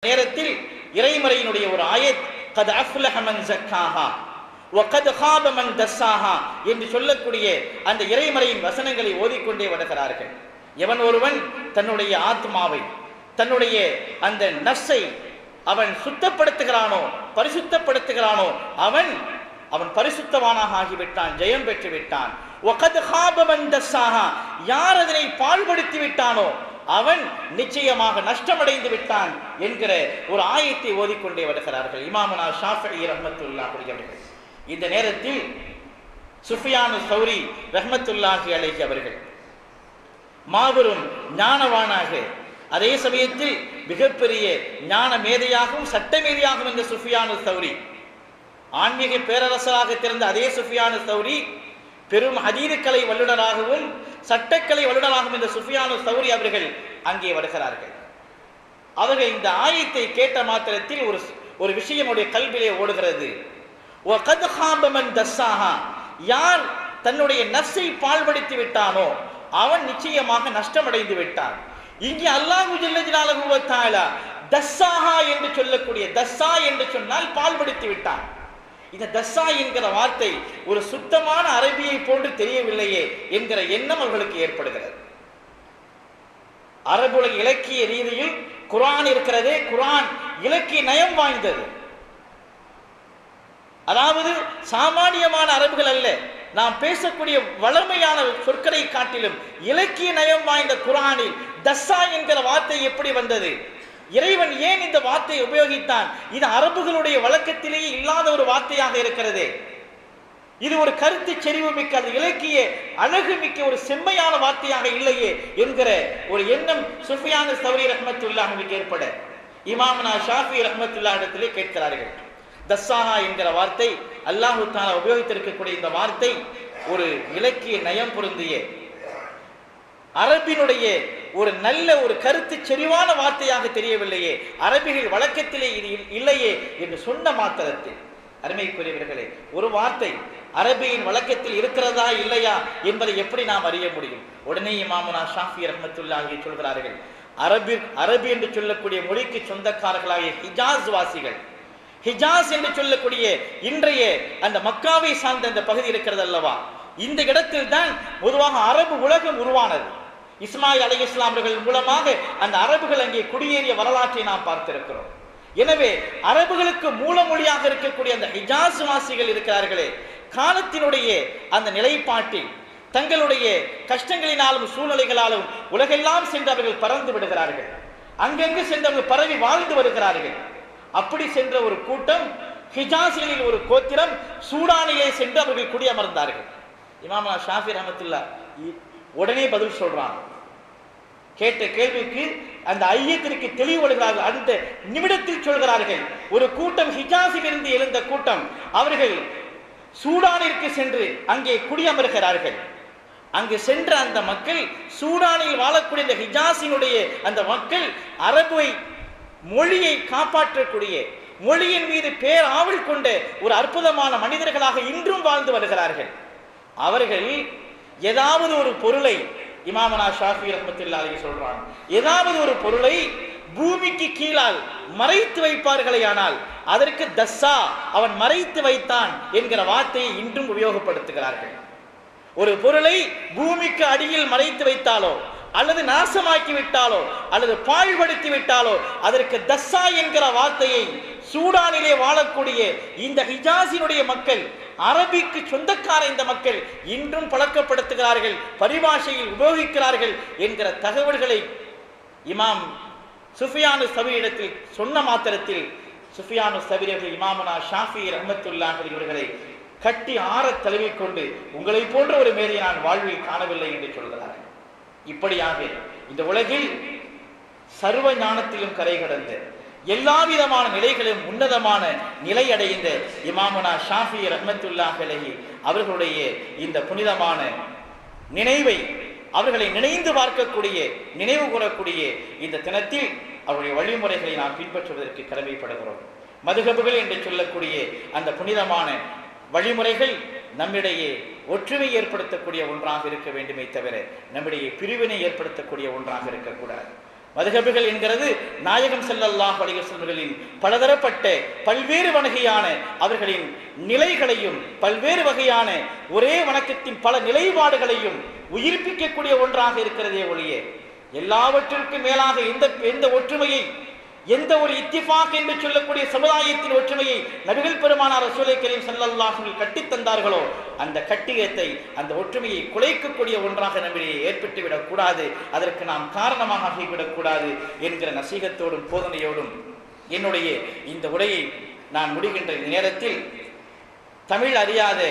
நேரத்தில் இறைமறையினுடைய ஒரு ஆயத் கத் அஃப்லஹ மன் ஸக்காஹா வ கத் ஹாப மன் தஸ்ஸாஹா என்று சொல்லக்கூடிய அந்த இறைமறையின் வசனங்களை ஓதிக்கொண்டே வருகிறார்கள். எவன் ஒருவன் தன்னுடைய ஆத்மாவை, தன்னுடைய அந்த நஃப்ஸை அவன் சுத்தப்படுத்துகிறானோ, பரிசுத்தப்படுத்துகிறானோ, அவன் பரிசுத்தவானாக ஆகிவிட்டான், ஜெயம் பெற்று விட்டான். வ கத் ஹாப மன் தஸ்ஸாஹா, யார் அதனை பாழ்படுத்தி விட்டானோ அவன் நிச்சயமாக நஷ்டமடைந்து விட்டான் என்கிற ஒரு ஆயத்தை ஓதிக்கொண்டே வருகிறார்கள் இமாமுனா ஷாஃபிஈ ரஹ்மத்துல்லாஹி அவர்கள். இந்த நேரத்தில் சுஃபியானு சௌரி ரஹ்மத்துல்லாஹி அலைஹி அவர்கள் மாபெரும் ஞானவானாக, அதே சமயத்தில் மிகப்பெரிய ஞான மேதையாகவும் சட்ட மேதையாகவும் இந்த சுஃபியானு சௌரி, ஆன்மீக பேரரசராக திறந்த அதே சுஃபியானு சௌரி பெரும் ஹதீஸ் கலை வல்லுநராகவும் சட்டக்கலை வல்லுநராகவும் இந்த சுஃபியானு சௌரி அவர்கள் அங்கே வருகிறார்கள். அவர்கள் இந்த ஆயத்தை கேட்ட மாத்திரத்தில் ஒரு விஷயம் அவருடைய கல்விலே ஓடுகிறது. வகத் ஹாப மன் தஸ்ஸாஹா, யார் தன்னுடைய நஃப்ஸை பாழ்படுத்தி விட்டானோ அவன் நிச்சயமாக நஷ்டமடைந்து விட்டான். இங்கே அல்லாஹ் ஜல்ல ஜலாலுஹு வ தஆலா தஸ்ஸாஹா என்று சொல்லக்கூடிய, தஸ்ஸா என்று சொன்னால் பாழ்படுத்தி விட்டான். இந்த தஸ்ஸா என்கிற வார்த்தை ஒரு சுத்தமான அரபியை போன்று தெரியவில்லையே என்கிற எண்ணம் அவர்களுக்கு ஏற்படுகிறது. அரபுல இலக்கிய ரீதியில் குர்ஆன் இருக்கிறதே, குர்ஆன் இலக்கிய நயம் வாய்ந்தது. அதாவது சாமானியமான அரபுகள் அல்ல, நாம் பேசக்கூடிய வளமையான சொற்களை காட்டிலும் இலக்கிய நயம் வாய்ந்த குர்ஆனில் தஸ்ஸா என்கிற வார்த்தை எப்படி வந்தது? இறைவன் ஏன் இந்த வார்த்தையை உபயோகித்தான்? இது அரபுகளுடைய வழக்கத்திலேயே இல்லாத ஒரு வார்த்தையாக இருக்கிறது. இது ஒரு கருத்து செறிவு மிக்க, அது இலக்கிய அழகு மிக்க ஒரு செம்மையான வார்த்தையாக இல்லையே என்கிற ஒரு எண்ணம் சுஃபியானு சௌரி ரஹ்மத்துல்லாஹிக்கு ஏற்பட இமாமுனா ஷாஃபிஈ ரஹ்மத்துல்லாஹி இடத்திலே கேட்கிறார்கள். தஸ்ஸாஹா என்கிற வார்த்தை அல்லாஹ் தஆலா உபயோகித்திருக்கக்கூடிய இந்த வார்த்தை ஒரு இலக்கிய நயம் பொருந்திய அரபினுடைய ஒரு நல்ல ஒரு கருத்து செறிவான வார்த்தையாக தெரியவில்லையே, அரபிகள் வழக்கத்திலே இது இல்லையே என்று சொன்ன மாத்திரத்தில், அருமைக்குரியவர்களே, ஒரு வார்த்தை அரபியின் வழக்கத்தில் இருக்கிறதா இல்லையா என்பதை எப்படி நாம் அறிய முடியும்? உடனே இமாமுனா ஷாஃபிஈ ரஹ்மத்துல்லாஹி சொல்கிறார்கள், அரபி என்று சொல்லக்கூடிய மொழிக்கு சொந்தக்காரர்களாகிய ஹிஜாஸ் வாசிகள், ஹிஜாஸ் என்று சொல்லக்கூடிய இன்றைய அந்த மக்காவை சார்ந்த அந்த பகுதி இருக்கிறது அல்லவா, இந்த இடத்தில் தான் பொதுவாக அரபு உலகம் உருவானது. இஸ்மாயில் அலைஹிஸ்ஸலாம் அவர்கள் மூலமாக அந்த அரபுகள் அங்கே குடியேறிய வரலாற்றை நாம் பார்த்திருக்கிறோம். எனவே அரபுகளுக்கு மூலமொழியாக இருக்கக்கூடிய அந்த ஹிஜாஸ் வாசிகள் இருக்கிறார்களே, காலத்தினுடைய அந்த நிலைப்பாட்டில் தங்களுடைய கஷ்டங்களினாலும் சூழ்நிலைகளாலும் உலகெல்லாம் சென்று அவர்கள் பறந்து விடுகிறார்கள். அங்கங்கு சென்று அவர்கள் பரவி வாழ்ந்து வருகிறார்கள். அப்படி சென்ற ஒரு கூட்டம், ஹிஜாஸிகளில் ஒரு கோத்திரம் சூடானிலே சென்று அவர்கள் குடியமர்ந்தார்கள். இமாமுனா ஷாஃபிஈ ரஹ்மத்துல்லாஹி உடனே பதில் சொல்றாங்க. கேட்ட கேள்விக்கு அந்த ஐயத்திற்கு தெளிவுபடுகிறார்கள். அந்த நிமிடத்தில் சொல்கிறார்கள், ஒரு கூட்டம் ஹிஜாஸில் இருந்து எழுந்த கூட்டம், அவர்கள் சூடானிற்கு சென்று அங்கே குடியமர்கிறார்கள். அங்கு சென்ற அந்த மக்கள், சூடானில் வாழக்கூடிய இந்த ஹிஜாஸினுடைய அந்த மக்கள் அரபு மொழியை காப்பாற்றக்கூடிய, மொழியின் மீது பேர் ஆவல் கொண்ட ஒரு அற்புதமான மனிதர்களாக இன்றும் வாழ்ந்து வருகிறார்கள். அவர்கள் ஏதாவது ஒரு பொருளை, இமாமுனா ஷாஃபிஈ ரஹ்மத்துல்லாஹி சொல்றாங்க, ஏதாவது ஒரு பொருளை பூமிக்கு கீழால் மறைத்து வைப்பார்களேயானால் அதற்கு தஸ்ஸா, அவன் மறைத்து வைத்தான் என்கிற வார்த்தையை இன்றும் உபயோகப்படுத்துகிறார்கள். ஒரு பொருளை பூமிக்கு அடியில் மறைத்து வைத்தாலோ அல்லது நாசமாக்கி விட்டாலோ அல்லது பாழ்படுத்தி விட்டாலோ அதற்கு தஸ்ஸா என்கிற வார்த்தையை சூடானிலே வாழக்கூடிய இந்த ஹிஜாஸினுடைய மக்கள், அரபிக்கு சொந்தக்கார இந்த மக்கள் இன்றும் பழக்கப்படுத்துகிறார்கள், பரிபாஷையில் உபயோகிக்கிறார்கள் என்கிற தகவல்களை இமாம் சுஃபியானு சௌரி இடத்தில் சொன்ன மாத்திரத்தில் சுஃபியானு சௌரி அவர்கள் இமாமுனா ஷாஃபிஈ ரஹ்மத்துல்லாஹி அவர்களை கட்டி ஆற தழுவிக்கொண்டு, உங்களை போன்ற ஒரு மேதையை நான் வாழ்வில் காணவில்லை என்று சொல்கிறார்கள். இப்படியாக இந்த உலகில் சர்வ ஞானத்திலும் கரை கடந்த, எல்லா விதமான நிலைகளும் உன்னதமான நிலை அடைந்த இமாமுனா ஷாஃபிஈ ரஹ்மத்துல்லாஹி அலைஹி அவர்களுடைய இந்த புனிதமான நினைவை, அவர்களை நினைந்து பார்க்கக்கூடிய, நினைவு கூறக்கூடிய இந்த தினத்தில் அவருடைய வழிமுறைகளை நாம் பின்பற்றுவதற்கு கடமைப்படுகிறோம். மதுஹபுகள் என்று சொல்லக்கூடிய அந்த புனிதமான வழிமுறைகள் நம்மிடையே ஒற்றுமை ஏற்படுத்தக்கூடிய ஒன்றாக இருக்க வேண்டுமே தவிர நம்மிடையே பிரிவினை ஏற்படுத்தக்கூடிய ஒன்றாக இருக்கக்கூடாது. மதுஹபுகள் என்கிறது நாயகம் ஸல்லல்லாஹு அலைஹி வஸல்லம் பலதரப்பட்ட பல்வேறு வகையான அவர்களின் நிலைகளையும் பல்வேறு வகையான ஒரே வணக்கத்தின் பல நிலைப்பாடுகளையும் உயிர்ப்பிக்கக்கூடிய ஒன்றாக இருக்கிறதே ஒழிய எல்லாவற்றிற்கும் மேலாக எந்த ஒற்றுமையை எந்த ஒரு இத்திஃபாக் என்று சொல்லக்கூடிய சமுதாயத்தின் ஒற்றுமையை நபிகள் பெருமானார் ரசூலை கரீம் ஸல்லல்லாஹு அலைஹி கட்டித் தந்தார்களோ அந்த கட்டியத்தை அந்த ஒற்றுமையை குலைக்கக்கூடிய ஒன்றாக நம்மிடையே ஏற்பட்டுவிடக் கூடாது, அதற்கு நாம் காரணமாக ஆகிவிடக் கூடாது என்கிற நசீகத்தோடும் போதனையோடும் என்னுடைய இந்த உரையை நான் முடிகின்ற நேரத்தில் தமிழ் அறியாத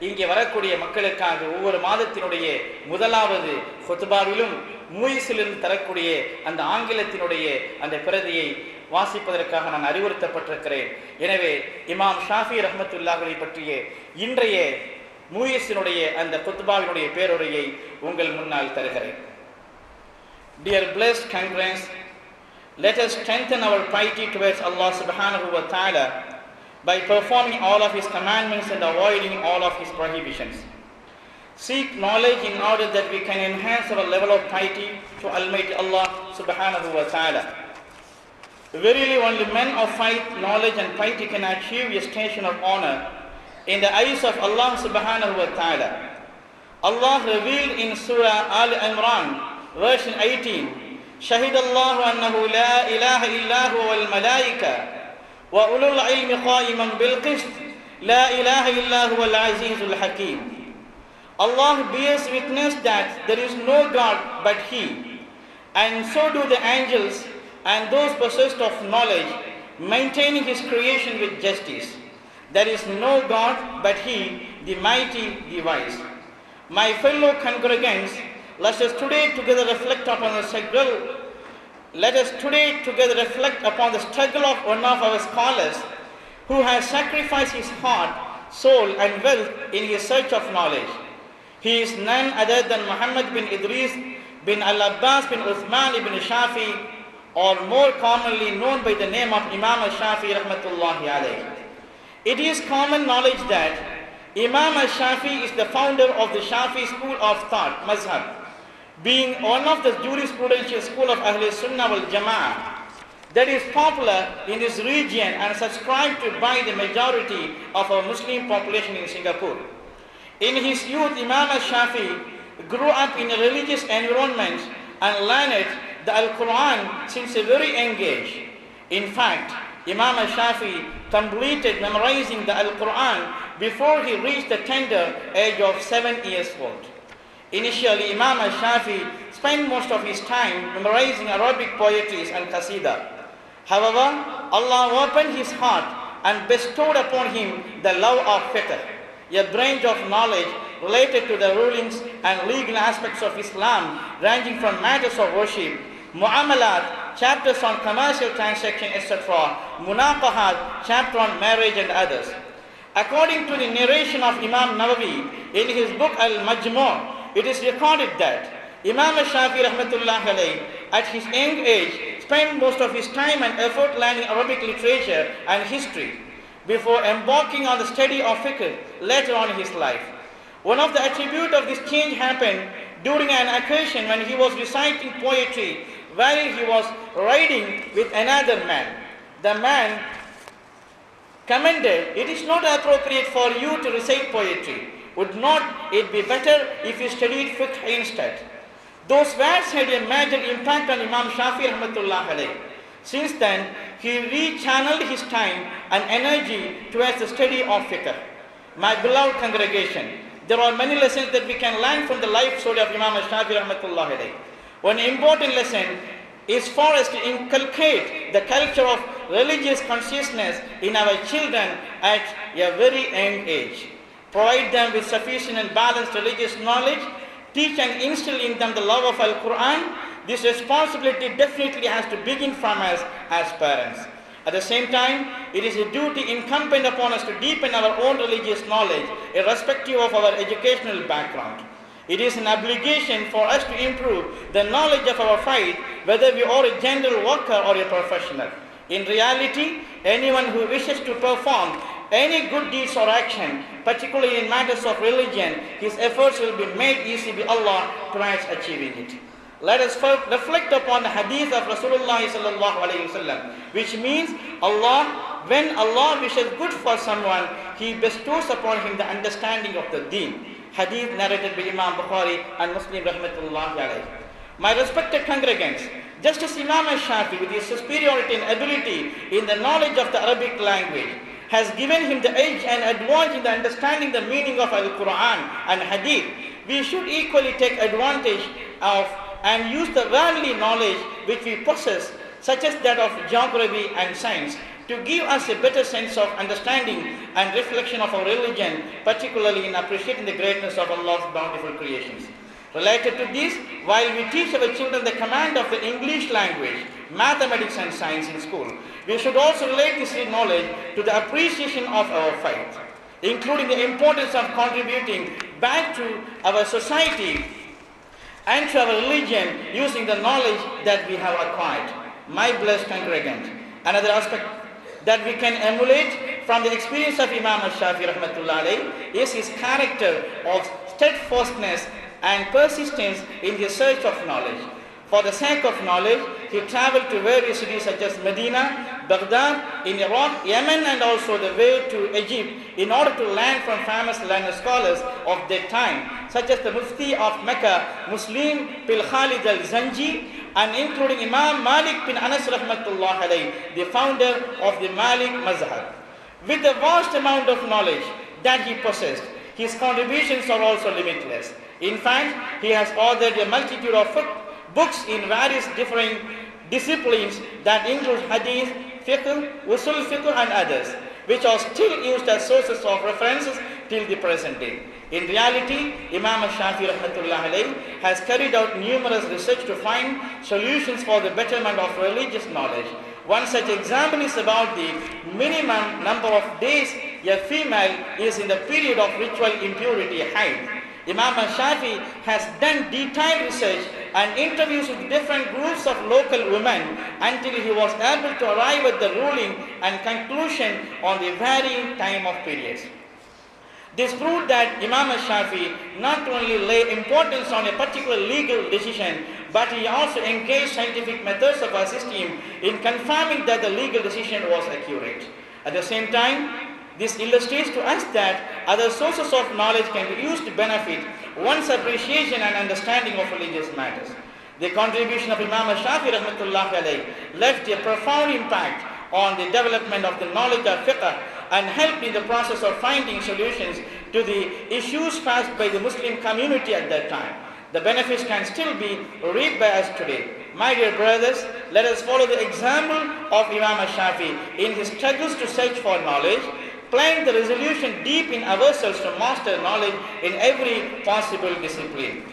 இங்கே வரக்கூடிய மக்களுக்காக ஒவ்வொரு மாதத்தினுடைய முதலாவது ஹுத்பாவிலும் மூயிஸிலிருந்து தரக்கூடிய அந்த ஆங்கிலத்தினுடைய அந்த பிரதியை வாசிப்பதற்காக நான் அறிவுறுத்தப்பட்டிருக்கிறேன். எனவே இமாம் ஷாஃபி ரஹ்மத்துல்லாஹி பற்றிய இன்றைய மூயிஸினுடைய அந்த ஹுத்பாவினுடைய பேருரையை உங்கள் முன்னால் தருகிறேன். Dear blessed congregants, let us strengthen our piety towards Allah subhanahu wa ta'ala by performing all of His commandments and avoiding all of His prohibitions. Seek knowledge in order that we can enhance our level of piety to Almighty Allah subhanahu wa ta'ala. Verily only men of faith, knowledge and piety can achieve a station of honor in the eyes of Allah subhanahu wa ta'ala. Allah revealed in Surah Al-Imran, verse 18, Shahidallahu annahu la ilaha illahu wal malaika wa ulul ilmi qa'iman bil qist la ilaha illahu wal azizul hakim. Allah bears witness that there is no God but He, and so do the angels and those possessed of knowledge, maintaining His creation with justice. There is no God but He, the mighty, the wise. My fellow congregants, let us today together reflect upon the struggle. Let us today together reflect upon the struggle of one of our scholars who has sacrificed his heart, soul and wealth in his search of knowledge. He is none other than Muhammad bin Idris bin Al-Abbas bin Uthman ibn Shafi, or more commonly known by the name of Imam al-Shafi rahmatullahi alayhi. It is common knowledge that Imam al-Shafi is the founder of the Shafi school of thought, mazhab, being one of the jurisprudential school of Ahl Sunnah wal Jama'ah that is popular in this region and subscribed to by the majority of our Muslim population in Singapore. In his youth, Imam al-Shafi grew up in a religious environment and learned the Al-Quran since a very young age. In fact, Imam al-Shafi completed memorizing the Al-Quran before he reached the tender age of 7 years old. Initially, Imam al-Shafi spent most of his time memorizing Arabic poetries and qasida. However, Allah opened his heart and bestowed upon him the love of fiqh, a branch of knowledge related to the rulings and legal aspects of Islam, ranging from matters of worship, mu'amalat, chapters on commercial transaction, etc., munaqahat, chapter on marriage and others. According to the narration of Imam Nawawi in his book Al-Majmu', it is recorded that Imam al-Shafi rahmatullahi alayhi at his young age spent most of his time and effort learning Arabic literature and history before embarking on the study of fiqh later on in his life. One of the attributes of this change happened during an occasion when he was reciting poetry while he was riding with another man. The man commended, "It is not appropriate for you to recite poetry. Would not it be better if you studied fiqh instead?" Those words had a major impact on Imam Shafi rahmatullah alayhi. Since then, he rechanneled his time and energy towards the study of fiqh. My beloved congregation, there are many lessons that we can learn from the life story of Imam Shafi rahmatullah alayhi. One important lesson is for us to inculcate the culture of religious consciousness in our children at a very young age. Provide them with sufficient and balanced religious knowledge, teach and instill in them the love of Al-Quran. This responsibility definitely has to begin from us as parents. At the same time, it is a duty incumbent upon us to deepen our own religious knowledge, irrespective of our educational background. It is an obligation for us to improve the knowledge of our faith, whether we are a general worker or a professional. In reality, anyone who wishes to perform any good deeds or action, particularly in matters of religion, his efforts will be made easy by Allah towards achieving it. let us first reflect upon the hadith of Rasulullah sallallahu alaihi wasallam, which means when Allah wishes good for someone, He bestows upon him the understanding of the deen. Hadith narrated by Imam Bukhari and Muslim rahmatullahi alayhi. My respected congregants, just as Imam Shafi, with his superiority and ability in the knowledge of the Arabic language, has given him the edge and advantage in the understanding the meaning of Al-Quran and Hadith, we should equally take advantage of and use the worldly knowledge which we possess, such as that of geography and science, to give us a better sense of understanding and reflection of our religion, particularly in appreciating the greatness of Allah's bountiful creations. Related to this, while we teach our children the command of the English language, mathematics and science in school, we should also relate this knowledge to the appreciation of our faith, including the importance of contributing back to our society and to our religion using the knowledge that we have acquired. My blessed congregant, another aspect that we can emulate from the experience of Imam Shafi rahmatullah alayhi is his character of steadfastness and persistence in his search of knowledge. For the sake of knowledge, he traveled to various cities such as Medina, Baghdad, in Iraq, Yemen, and also the way to Egypt in order to learn from famous learned scholars of their time, such as the Mufti of Mecca, Muslim bin Khalid al-Zanji, and including Imam Malik bin Anas rahmatullah alayhi, the founder of the Malik Mazhab. With the vast amount of knowledge that he possessed, his contributions are also limitless. In fact, he has authored a multitude of books in various different disciplines that include hadith, fiqh, usul fiqh and others, which are still used as sources of references till the present day. In reality, Imam Shafi rahmatullah alayhi has carried out numerous research to find solutions for the betterment of religious knowledge. One such example is about the minimum number of days a female is in the period of ritual impurity, haid. Imam Shafi has done detailed research and interviews with different groups of local women until he was able to arrive at the ruling and conclusion on the varying time of periods. This proved that Imam Shafi not only lay importance on a particular legal decision, but he also engaged scientific methods of assist him in confirming that the legal decision was accurate. At the same time, this illustrates to us that other sources of knowledge can be used to benefit one's appreciation and understanding of religious matters. The contribution of Imam Shafi rahmatullah alayhi left a profound impact on the development of the knowledge of fiqh and helped in the process of finding solutions to the issues faced by the Muslim community at that time. The benefits can still be reaped by us today. My dear brothers, let us follow the example of Imam Shafi in his struggles to search for knowledge, playing the resolution deep in ourselves to master knowledge in every possible discipline,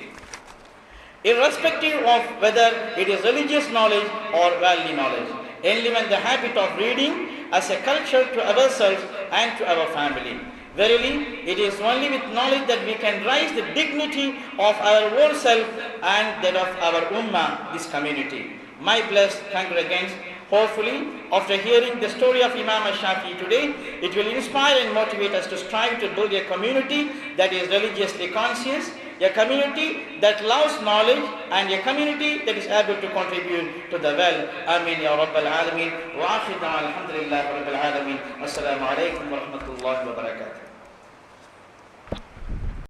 irrespective of whether it is religious knowledge or worldly knowledge. Enliven the habit of reading as a culture to ourselves and to our family. Verily, it is only with knowledge that we can raise the dignity of our own self and that of our ummah, this community. My blessed congregants, hopefully, after hearing the story of Imam Shafi today, it will inspire and motivate us to strive to build a community that is religiously conscious, a community that loves knowledge, and a community that is able to contribute to the well. Ameen ya Rabbal Alameen. Wa akhir da'wana alhamdulillahi Rabbil Alameen. Assalamu alaikum wa rahmatullahi wa barakatuh.